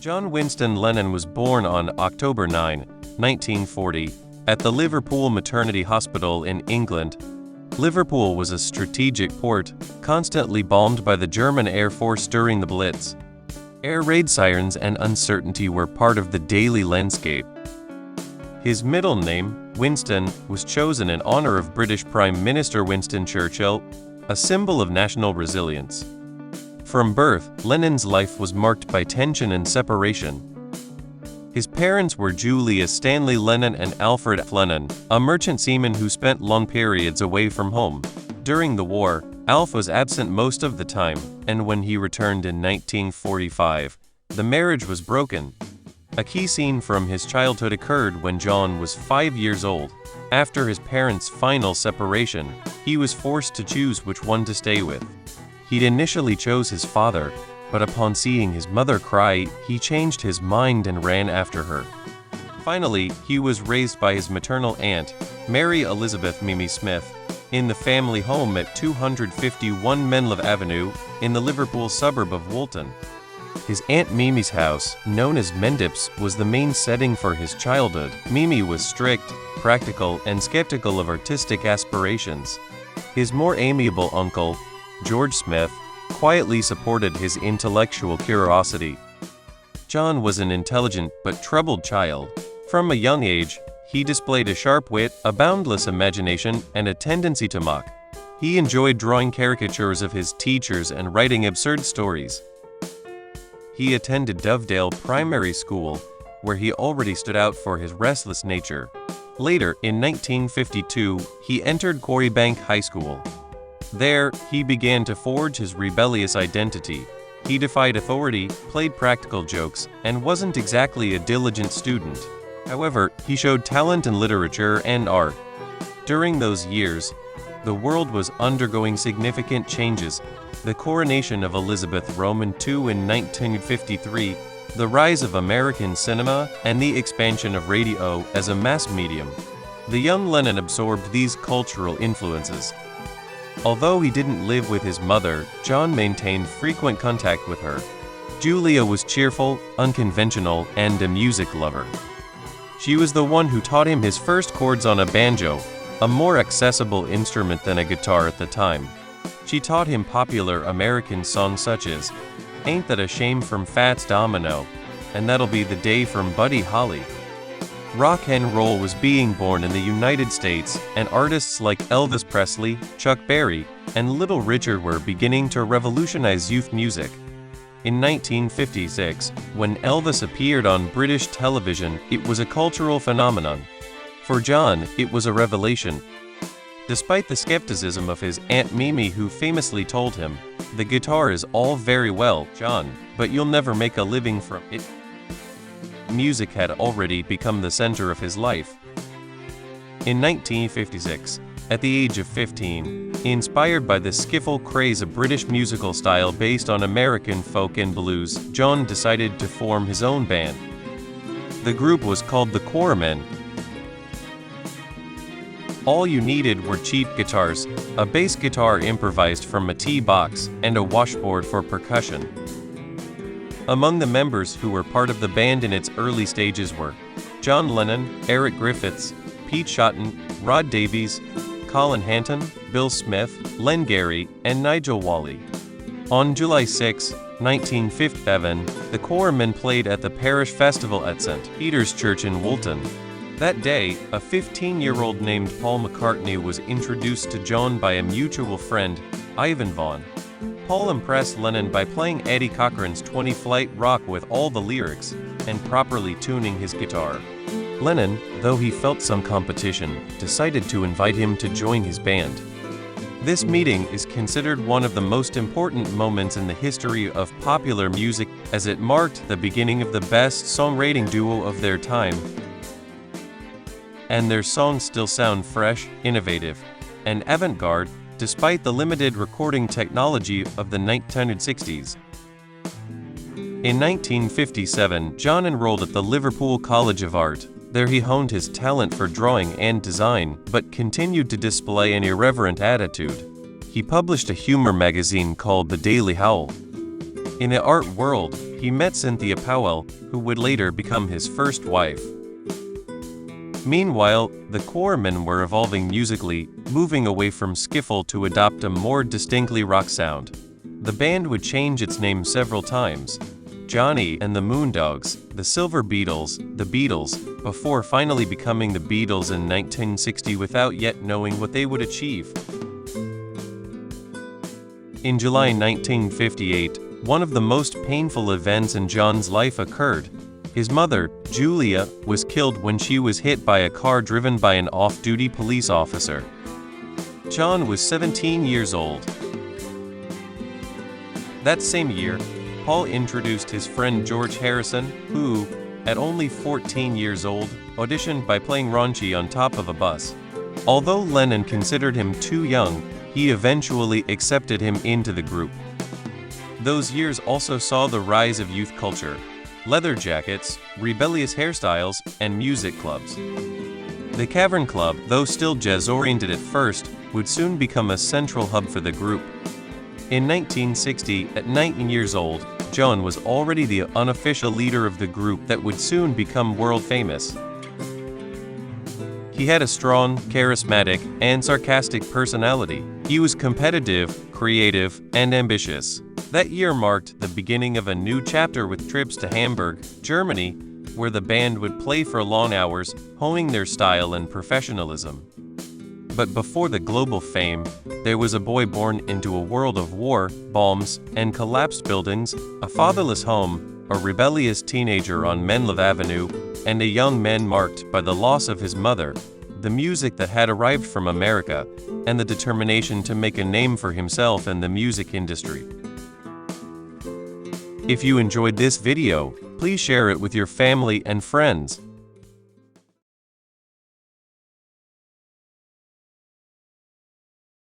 John Winston Lennon was born on October 9, 1940, at the Liverpool Maternity Hospital in England. Liverpool was a strategic port, constantly bombed by the German Air Force during the Blitz. Air raid sirens and uncertainty were part of the daily landscape. His middle name, Winston, was chosen in honor of British Prime Minister Winston Churchill, a symbol of national resilience. From birth, Lennon's life was marked by tension and separation. His parents were Julia Stanley Lennon and Alfred F. Lennon, a merchant seaman who spent long periods away from home. During the war, Alf was absent most of the time, and when he returned in 1945, the marriage was broken. A key scene from his childhood occurred when John was 5 years old. After his parents' final separation, he was forced to choose which one to stay with. He'd initially chose his father, but upon seeing his mother cry, he changed his mind and ran after her. Finally, he was raised by his maternal aunt, Mary Elizabeth Mimi Smith, in the family home at 251 Menlove Avenue, in the Liverpool suburb of Woolton. His Aunt Mimi's house, known as Mendips, was the main setting for his childhood. Mimi was strict, practical, and skeptical of artistic aspirations. His more amiable uncle, George Smith, quietly supported his intellectual curiosity. John was an intelligent but troubled child. From a young age, he displayed a sharp wit, a boundless imagination, and a tendency to mock. He enjoyed drawing caricatures of his teachers and writing absurd stories. He attended Dovedale Primary School, where he already stood out for his restless nature. Later, in 1952, he entered Quarrybank High School. There, he began to forge his rebellious identity. He defied authority, played practical jokes, and wasn't exactly a diligent student. However, he showed talent in literature and art. During those years, the world was undergoing significant changes: the coronation of Elizabeth Roman II in 1953, the rise of American cinema, and the expansion of radio as a mass medium. The young Lennon absorbed these cultural influences. Although he didn't live with his mother, John maintained frequent contact with her. Julia was cheerful, unconventional, and a music lover. She was the one who taught him his first chords on a banjo, a more accessible instrument than a guitar at the time. She taught him popular American songs such as "Ain't That a Shame" from Fats Domino, and "That'll Be the Day" from Buddy Holly. Rock and roll was being born in the United States, and artists like Elvis Presley, Chuck Berry, and Little Richard were beginning to revolutionize youth music. In 1956, when Elvis appeared on British television, it was a cultural phenomenon. For John, it was a revelation. Despite the skepticism of his Aunt Mimi, who famously told him, "The guitar is all very well, John, but you'll never make a living from it," music had already become the center of his life. In 1956, at the age of 15, inspired by the skiffle craze, a British musical style based on American folk and blues, John decided to form his own band. The group was called the Quarrymen. All you needed were cheap guitars, a bass guitar improvised from a tea box, and a washboard for percussion. Among the members who were part of the band in its early stages were John Lennon, Eric Griffiths, Pete Shotton, Rod Davies, Colin Hanton, Bill Smith, Len Gary, and Nigel Walley. On July 6, 1957, the Quarrymen played at the parish festival at St. Peter's Church in Woolton. That day, a 15-year-old named Paul McCartney was introduced to John by a mutual friend, Ivan Vaughan. Paul impressed Lennon by playing Eddie Cochran's 20 Flight Rock with all the lyrics, and properly tuning his guitar. Lennon, though he felt some competition, decided to invite him to join his band. This meeting is considered one of the most important moments in the history of popular music, as it marked the beginning of the best songwriting duo of their time. And their songs still sound fresh, innovative, and avant-garde, despite the limited recording technology of the 1960s. In 1957, John enrolled at the Liverpool College of Art. There he honed his talent for drawing and design, but continued to display an irreverent attitude. He published a humor magazine called The Daily Howl. In the art world, he met Cynthia Powell, who would later become his first wife. Meanwhile, the Quarrymen were evolving musically, moving away from skiffle to adopt a more distinctly rock sound. The band would change its name several times: Johnny and the Moondogs, the Silver Beatles, the Beatles, before finally becoming the Beatles in 1960 without yet knowing what they would achieve. In July 1958, one of the most painful events in John's life occurred. His mother, Julia, was killed when she was hit by a car driven by an off-duty police officer. John was 17 years old. That same year, Paul introduced his friend George Harrison, who, at only 14 years old, auditioned by playing raunchy on top of a bus. Although Lennon considered him too young, he eventually accepted him into the group. Those years also saw the rise of youth culture: leather jackets, rebellious hairstyles, and music clubs. The Cavern Club, though still jazz-oriented at first, would soon become a central hub for the group. In 1960, at 19 years old, John was already the unofficial leader of the group that would soon become world famous. He had a strong, charismatic, and sarcastic personality. He was competitive, creative, and ambitious. That year marked the beginning of a new chapter with trips to Hamburg, Germany, where the band would play for long hours, honing their style and professionalism. But before the global fame, there was a boy born into a world of war, bombs, and collapsed buildings, a fatherless home, a rebellious teenager on Menlove Avenue, and a young man marked by the loss of his mother, the music that had arrived from America, and the determination to make a name for himself in the music industry. If you enjoyed this video, please share it with your family and friends.